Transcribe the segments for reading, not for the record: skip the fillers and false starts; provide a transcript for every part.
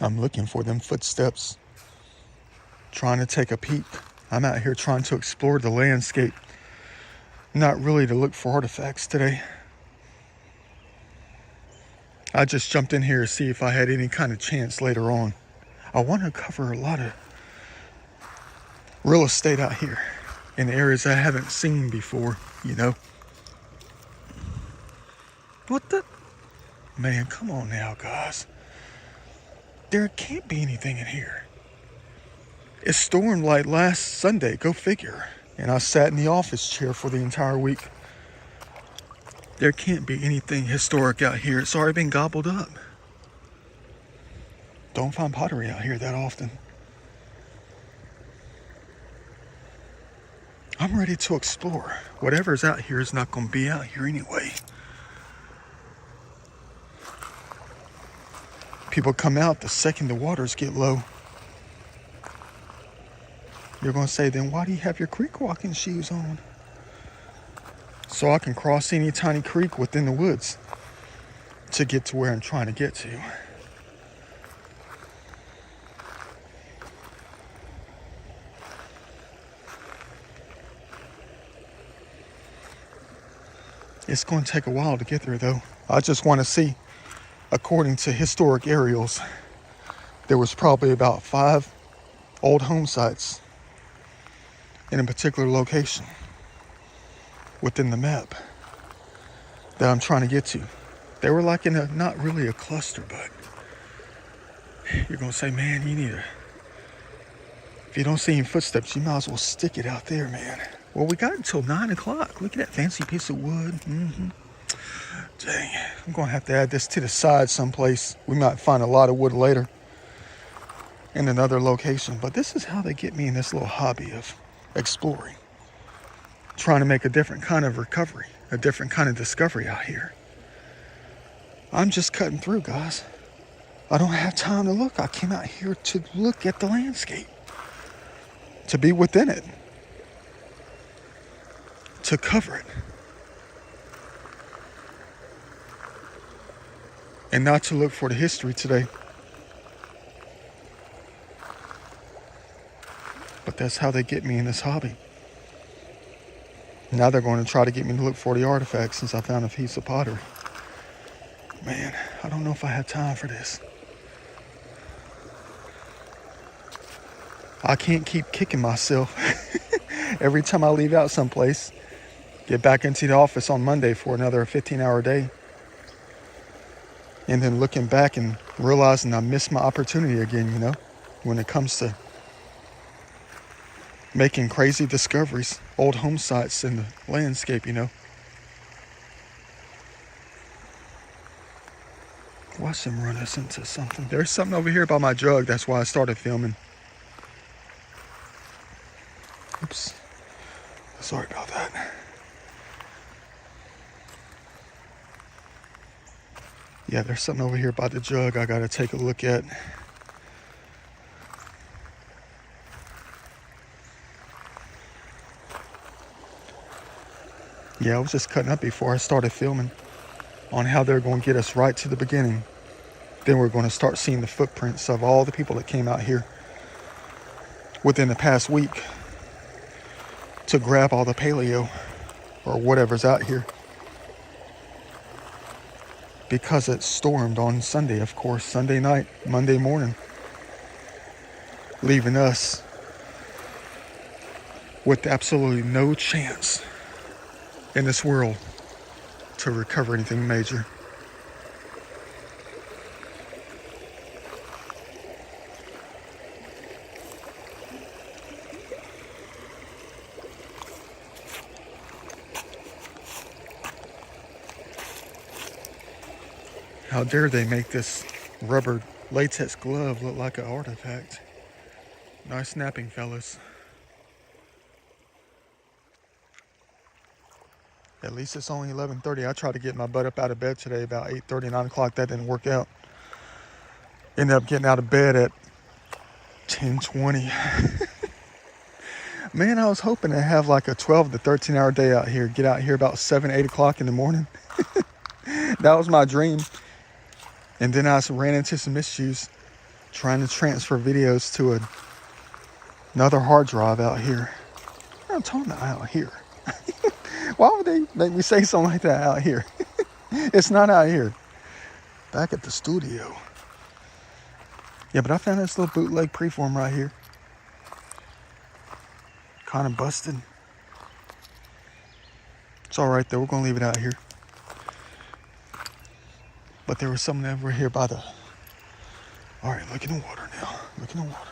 I'm looking for them footsteps, trying to take a peek. I'm out here trying to explore the landscape, not really to look for artifacts today. I just jumped in here to see if I had any kind of chance later on. I want to cover a lot of real estate out here in areas I haven't seen before, you know. What the? Man, come on now, guys. There can't be anything in here. It stormed like last Sunday, go figure. And I sat in the office chair for the entire week. There can't be anything historic out here. It's already been gobbled up. Don't find pottery out here that often. I'm ready to explore. Whatever's out here is not going to be out here anyway. People come out the second the waters get low. You're going to say, then why do you have your creek walking shoes on? So I can cross any tiny creek within the woods to get to where I'm trying to get to. It's going to take a while to get there, though. I just want to see, according to historic aerials, there was probably about 5 old home sites in a particular location within the map that I'm trying to get to. They were like in a, not really a cluster, but you're going to say, man, you need to, if you don't see any footsteps, you might as well stick it out there, man. Well, we got until 9 o'clock. Look at that fancy piece of wood. Dang, I'm going to have to add this to the side someplace. We might find a lot of wood later in another location. But this is how they get me in this little hobby of exploring. Trying to make a different kind of recovery, a different kind of discovery out here. I'm just cutting through, guys. I don't have time to look. I came out here to look at the landscape, to be within it, to cover it, and not to look for the history today. But that's how they get me in this hobby. Now they're going to try to get me to look for the artifacts since I found a piece of pottery. Man, I don't know if I have time for this. I can't keep kicking myself every time I leave out someplace, get back into the office on Monday for another 15-hour day, and then looking back and realizing I missed my opportunity again, you know, when it comes to making crazy discoveries, old home sites in the landscape, you know. Watch them run us into something. There's something over here by my jug. That's why I started filming. Oops. Sorry about that. Yeah, there's something over here by the jug I gotta take a look at. Yeah, I was just cutting up before I started filming on how they're going to get us right to the beginning. Then we're going to start seeing the footprints of all the people that came out here within the past week to grab all the paleo or whatever's out here. Because it stormed on Sunday, of course, Sunday night, Monday morning, leaving us with absolutely no chance in this world to recover anything major. How dare they make this rubber latex glove look like an artifact? Nice snapping, fellas. At least it's only 11:30. I tried to get my butt up out of bed today about 8:30, 9 o'clock. That didn't work out. Ended up getting out of bed at 10:20. Man, I was hoping to have like a 12 to 13 hour day out here. Get out here about 7, 8 o'clock in the morning. That was my dream. And then I ran into some issues trying to transfer videos to another hard drive out here. I'm talking about out here. Why would they make me say something like that out here? It's not out here. Back at the studio. Yeah, but I found this little bootleg preform right here. Kind of busted. It's all right though. We're gonna leave it out here. But there was something over here by the... All right, look in the water now. Look in the water.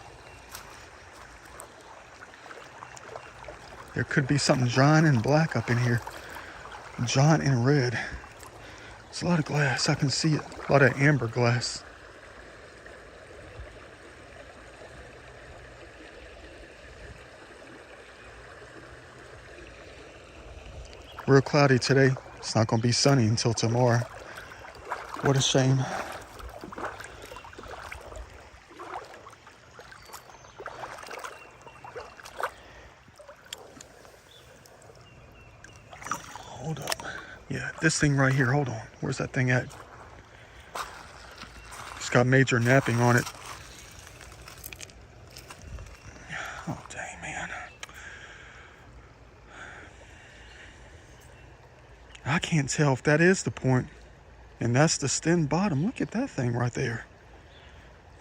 There could be something giant and black up in here. Giant and red. It's a lot of glass. I can see it. A lot of amber glass. Real cloudy today. It's not going to be sunny until tomorrow. What a shame. Hold up. Yeah, this thing right here. Hold on. Where's that thing at? It's got major napping on it. Oh, dang, man. I can't tell if that is the point. And that's the stem bottom. Look at that thing right there.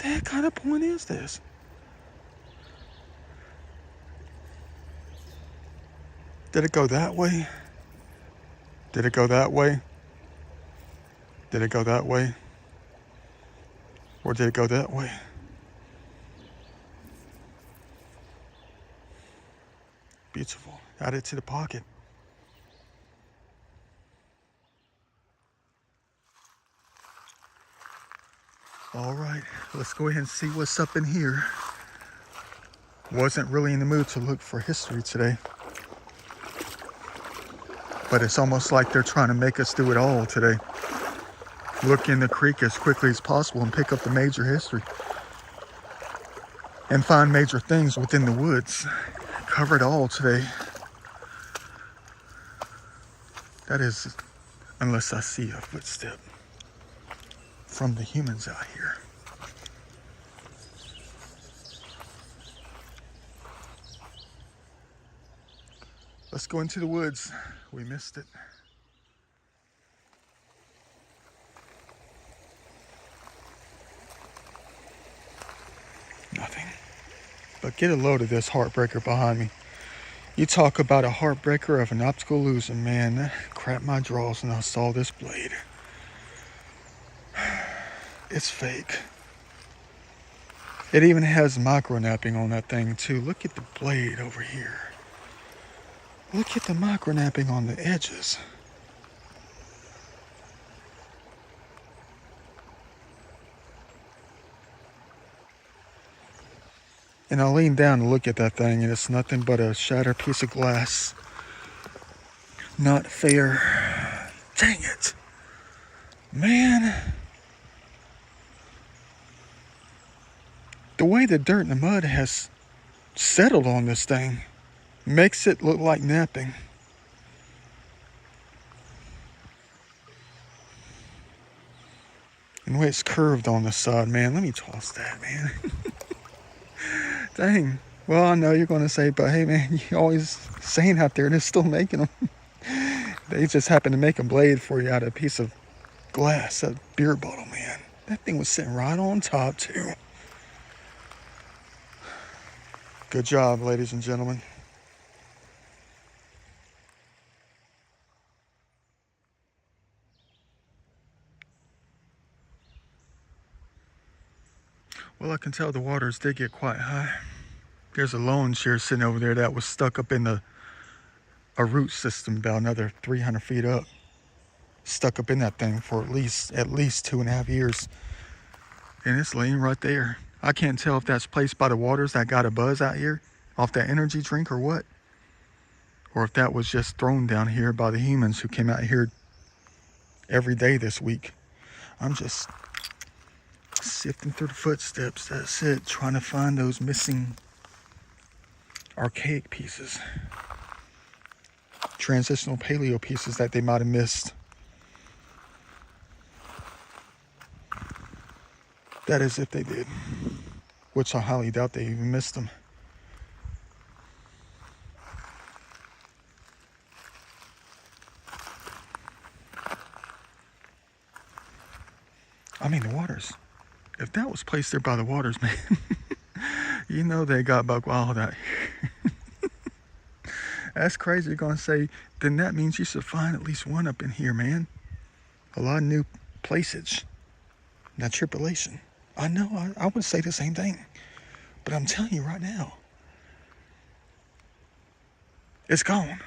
What kind of point is this? Did it go that way? Did it go that way? Did it go that way? Or did it go that way? Beautiful. Add it to the pocket. All right, let's go ahead and see what's up in here. Wasn't really in the mood to look for history today. But it's almost like they're trying to make us do it all today. Look in the creek as quickly as possible and pick up the major history. And find major things within the woods. Cover it all today. That is, unless I see a footstep from the humans out here. Let's go into the woods. We missed it. Nothing. But get a load of this heartbreaker behind me. You talk about a heartbreaker of an optical illusion, man. That crapped my drawers when I saw this blade. It's fake. It even has micro napping on that thing too. Look at the blade over here. Look at the micro napping on the edges. And I lean down to look at that thing and it's nothing but a shattered piece of glass. Not fair. Dang it. Man. The way the dirt and the mud has settled on this thing makes it look like napping. And the way it's curved on the side, man. Let me toss that, man. Dang. Well, I know you're going to say, but hey, man, you always saying out there and it's still making them. They just happen to make a blade for you out of a piece of glass, a beer bottle, man. That thing was sitting right on top, too. Good job, ladies and gentlemen. Well, I can tell the waters did get quite high. There's a lone shear sitting over there that was stuck up in a root system about another 300 feet up. Stuck up in that thing for at least 2.5 years. And it's laying right there. I can't tell if that's placed by the waters that got a buzz out here off that energy drink or what. Or if that was just thrown down here by the humans who came out here every day this week. I'm just sifting through the footsteps. That's it. Trying to find those missing archaic pieces. Transitional paleo pieces that they might have missed. That is if they did. which I highly doubt they even missed them. I mean, the waters. If that was placed there by the waters, man, you know they got buck wild out here. That's crazy. You're going to say, then that means you should find at least one up in here, man. A lot of new places. Not tribulation. I know, I would say the same thing. But I'm telling you right now, it's gone.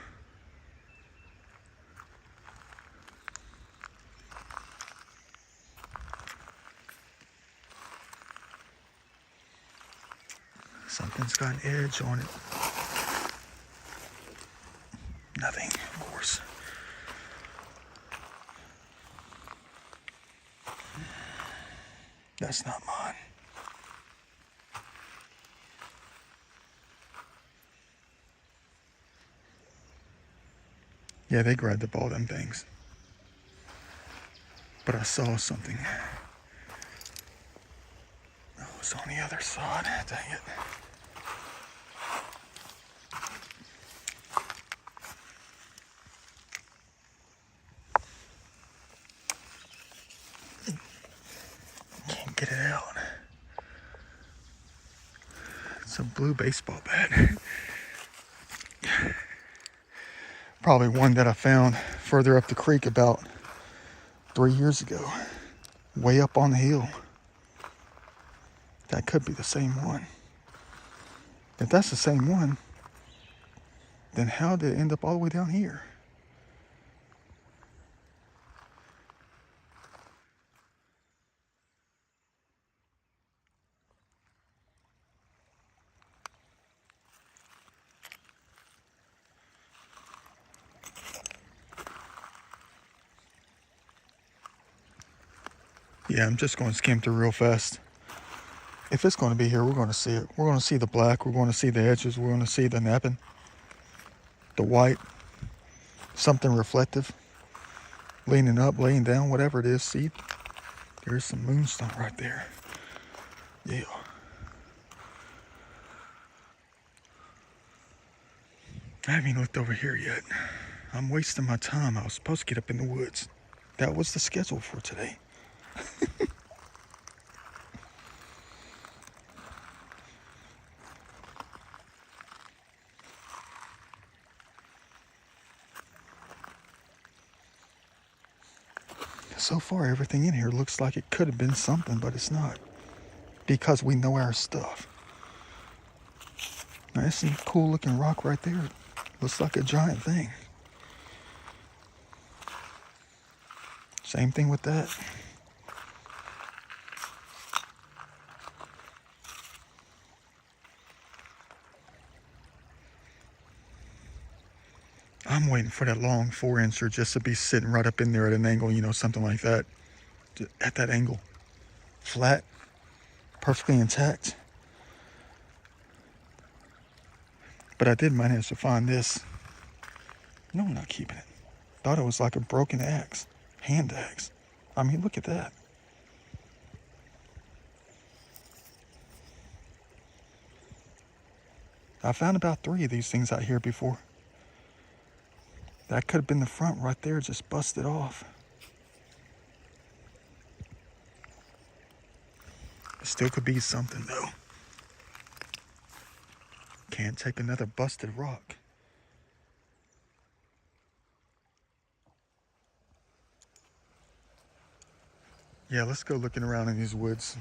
Something's got an edge on it. Nothing, of course. That's not mine. Yeah, they grabbed up all them things. But I saw something. Oh, it's on the other side. Dang it. Can't get it out. It's a blue baseball bat. Probably one that I found further up the creek about 3 years ago. Way up on the hill. That could be the same one. If that's the same one, then how did it end up all the way down here? Yeah, I'm just going to skim through real fast. If it's going to be here, we're going to see it. We're going to see the black. We're going to see the edges. We're going to see the napping. The white. Something reflective. Leaning up, laying down, whatever it is. See, there's some moonstone right there. Yeah. I haven't even looked over here yet. I'm wasting my time. I was supposed to get up in the woods. That was the schedule for today. So far, everything in here looks like it could have been something, but it's not. Because we know our stuff. Now, that's some cool looking rock right there. Looks like a giant thing. Same thing with that. I'm waiting for that long 4-incher just to be sitting right up in there at an angle, you know, something like that. At that angle. Flat. Perfectly intact. But I did manage to find this. No, I'm not keeping it. Thought it was like a broken axe. Hand axe. I mean, look at that. I found about 3 of these things out here before. That could have been the front right there, just busted off. It still could be something though. Can't take another busted rock. Yeah, let's go looking around in these woods.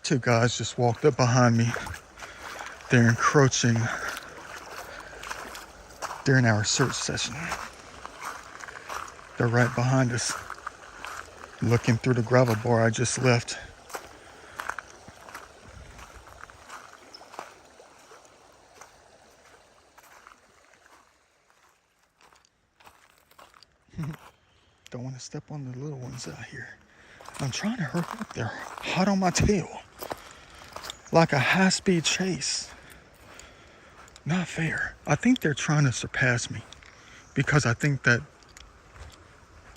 2 guys just walked up behind me. They're encroaching during our search session. They're right behind us, looking through the gravel bar I just left. Don't want to step on the little ones out here. I'm trying to hurry up. They're hot on my tail. Like a high-speed chase. Not fair. I think they're trying to surpass me. Because I think that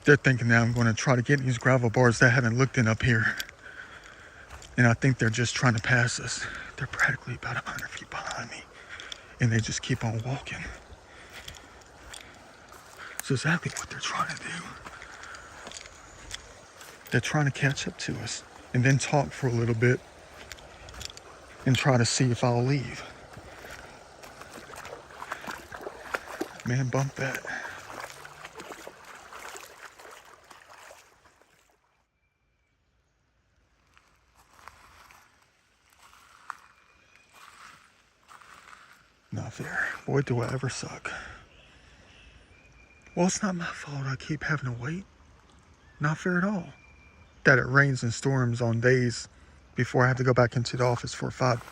they're thinking that I'm going to try to get these gravel bars that I haven't looked in up here. And I think they're just trying to pass us. They're practically about 100 feet behind me. And they just keep on walking. It's exactly what they're trying to do. They're trying to catch up to us and then talk for a little bit and try to see if I'll leave. Man, bump that. Not fair. Boy, do I ever suck. Well, it's not my fault I keep having to wait. Not fair at all. That it rains and storms on days before I have to go back into the office for 5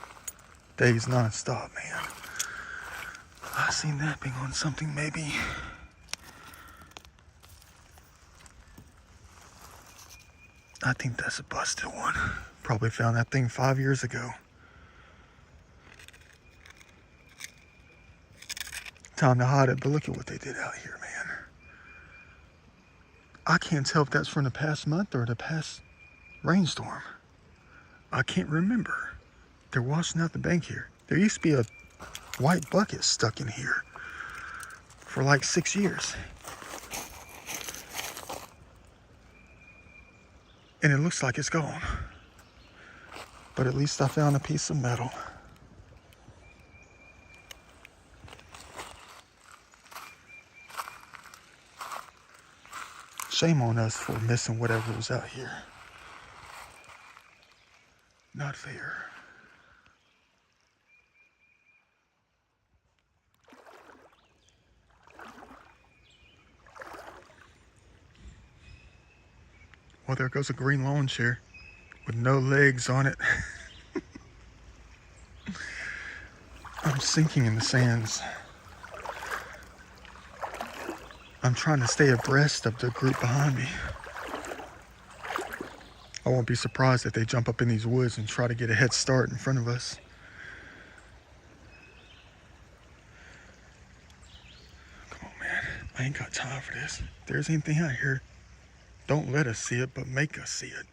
days non-stop, man. I seen that being on something maybe. I think that's a busted one. Probably found that thing 5 years ago. Time to hide it, but look at what they did out here, man. I can't tell if that's from the past month or the past rainstorm. I can't remember. They're washing out the bank here. There used to be a white bucket stuck in here for like 6 years. And it looks like it's gone. But at least I found a piece of metal. Shame on us for missing whatever was out here. Not fair. Well, there goes a green lawn chair with no legs on it. I'm sinking in the sands. I'm trying to stay abreast of the group behind me. I won't be surprised if they jump up in these woods and try to get a head start in front of us. Come on, man. I ain't got time for this. If there's anything out here, don't let us see it, but make us see it.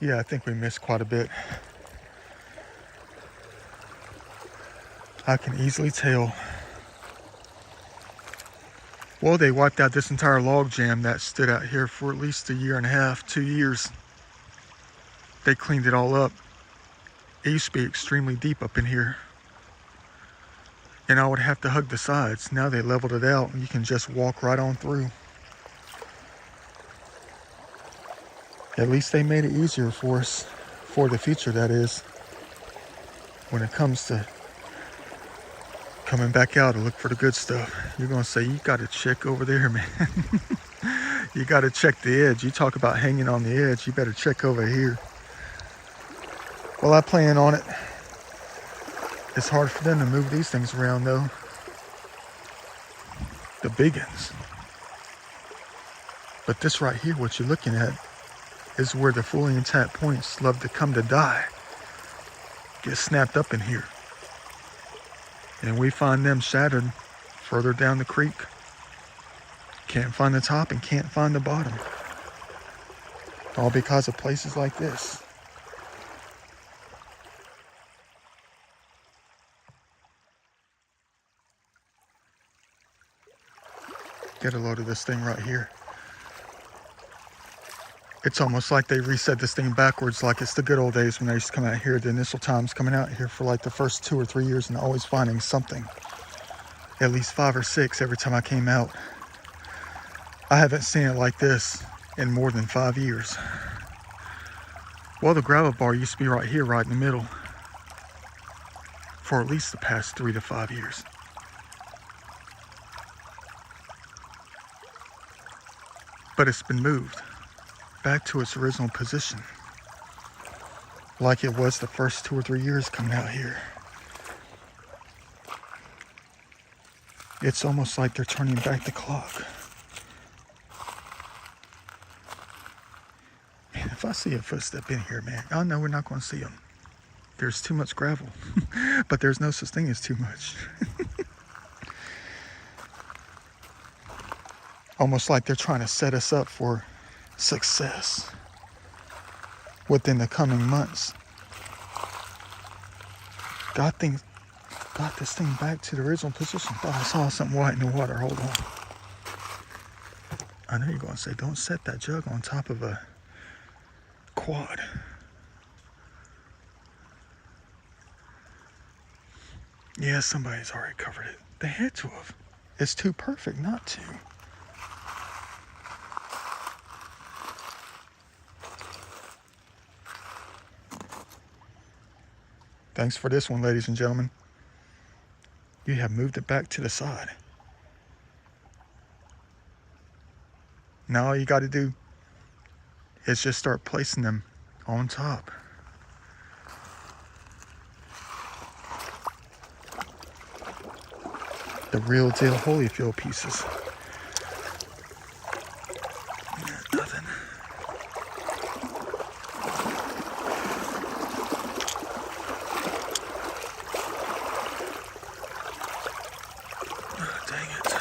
Yeah, I think we missed quite a bit. I can easily tell. Well, they wiped out this entire log jam that stood out here for at least 1.5 years, 2 years. They cleaned it all up. It used to be extremely deep up in here. And I would have to hug the sides. Now they leveled it out and you can just walk right on through. At least they made it easier for us, for the future that is, when it comes to coming back out to look for the good stuff. You're gonna say, you gotta check over there, man. You gotta check the edge. You talk about hanging on the edge, you better check over here. Well, I plan on it. It's hard for them to move these things around though. The big ones. But this right here, what you're looking at, is where the fully intact points love to come to die. Get snapped up in here. And we find them shattered further down the creek. Can't find the top and can't find the bottom. All because of places like this. Get a load of this thing right here. It's almost like they reset this thing backwards, like it's the good old days when I used to come out here, the initial times coming out here for like the first 2 or 3 years and always finding something. At least 5 or 6 every time I came out. I haven't seen it like this in more than 5 years. Well, the gravel bar used to be right here, right in the middle, for at least the past 3 to 5 years. But it's been moved back to its original position, like it was the first 2 or 3 years coming out here. It's almost like they're turning back the clock. Man, if I see a footstep in here, man, I know we're not going to see them. There's too much gravel, but there's no such thing as too much. Almost like they're trying to set us up for success within the coming months. Got this thing back to the original position. Thought I saw something white in the water. Hold on. I know you're going to say, don't set that jug on top of a quad. Yeah, somebody's already covered it. They had to have. It's too perfect not to. Thanks for this one, ladies and gentlemen. You have moved it back to the side. Now all you got to do is just start placing them on top. The real deal Holyfield pieces. Nothing. Oh, dang it.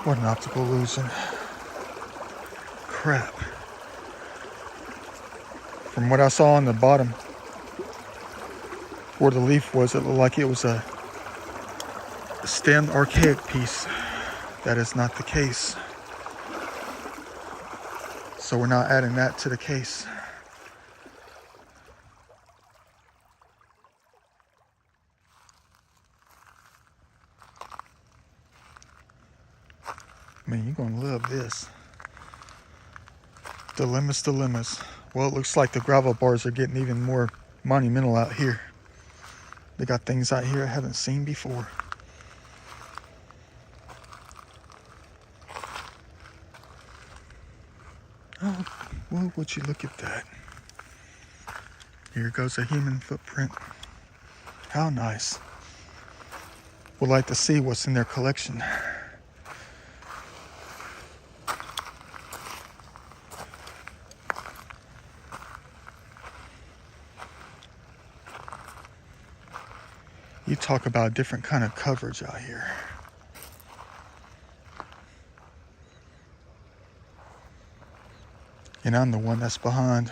What an optical illusion. Crap. From what I saw on the bottom, where the leaf was, it looked like it was a stemmed archaic piece. That is not the case. So we're not adding that to the case. Man, you're gonna love this. Dilemmas. Well, it looks like the gravel bars are getting even more monumental out here. They got things out here I haven't seen before. Oh, well, would you look at that? Here goes a human footprint. How nice. Would like to see what's in their collection. You talk about a different kind of coverage out here. And I'm the one that's behind.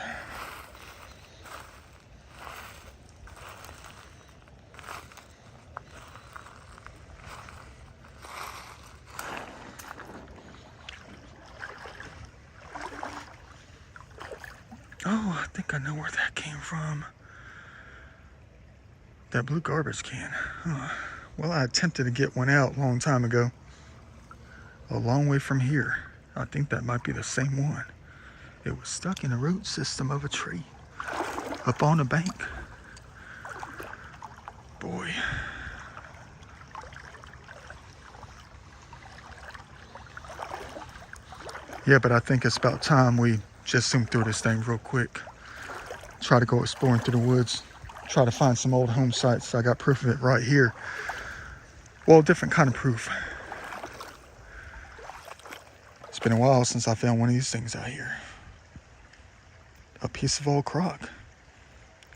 Oh, I think I know where that came from. That blue garbage can. Well, I attempted to get one out a long time ago. A long way from here. I think that might be the same one. It was stuck in the root system of a tree. Up on a bank. Boy. Yeah, but I think it's about time we just zoom through this thing real quick. Try to go exploring through the woods. Try to find some old home sites. I got proof of it right here. Well, different kind of proof. It's been a while since I found one of these things out here. A piece of old crock.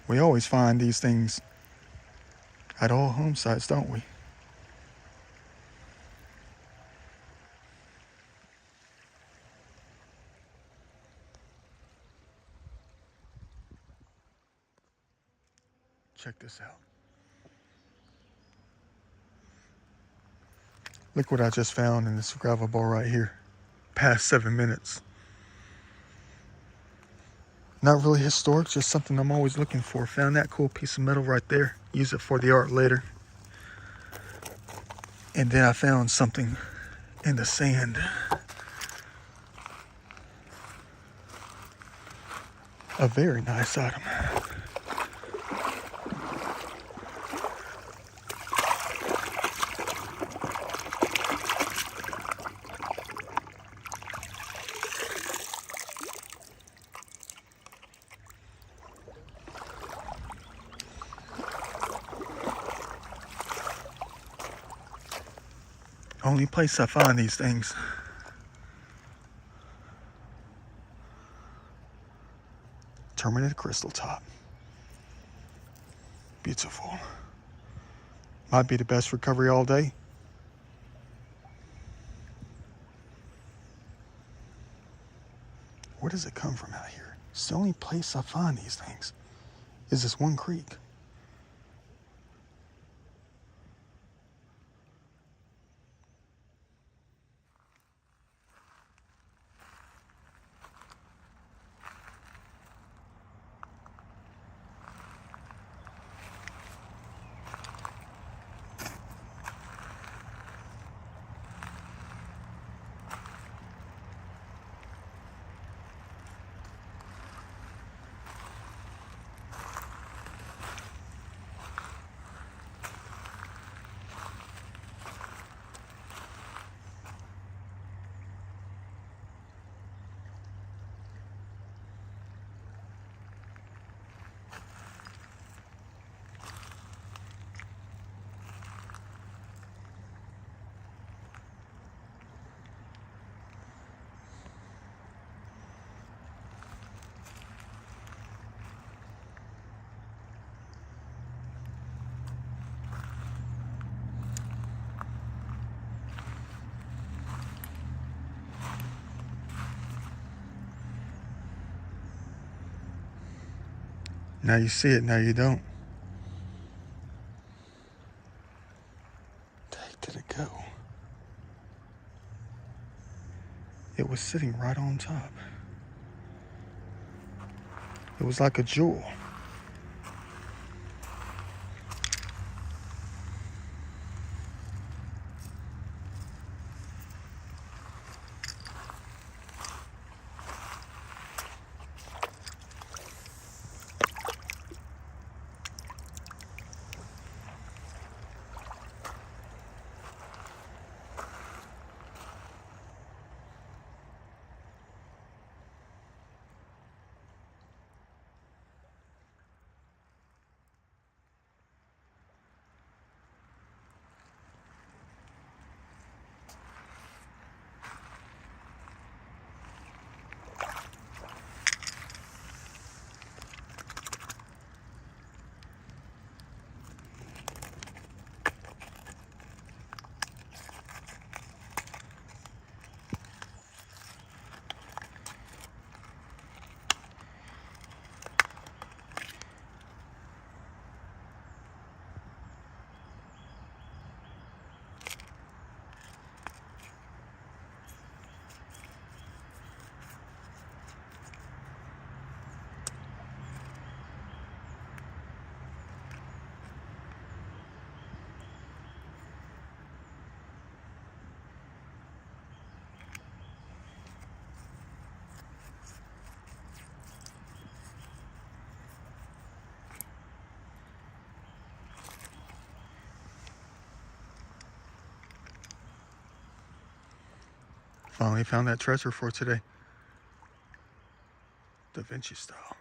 We always find these things at all home sites, don't we? Check this out. Look what I just found in this gravel bar right here. Past 7 minutes. Not really historic, just something I'm always looking for. Found that cool piece of metal right there. Use it for the art later. And then I found something in the sand. A very nice item. Only place I find these things. Terminated crystal top. Beautiful. Might be the best recovery all day. Where does it come from out here? It's the only place I find these things is this one creek. Now you see it, now you don't. The heck did it go? It was sitting right on top. It was like a jewel. Finally found that treasure for today. Da Vinci style.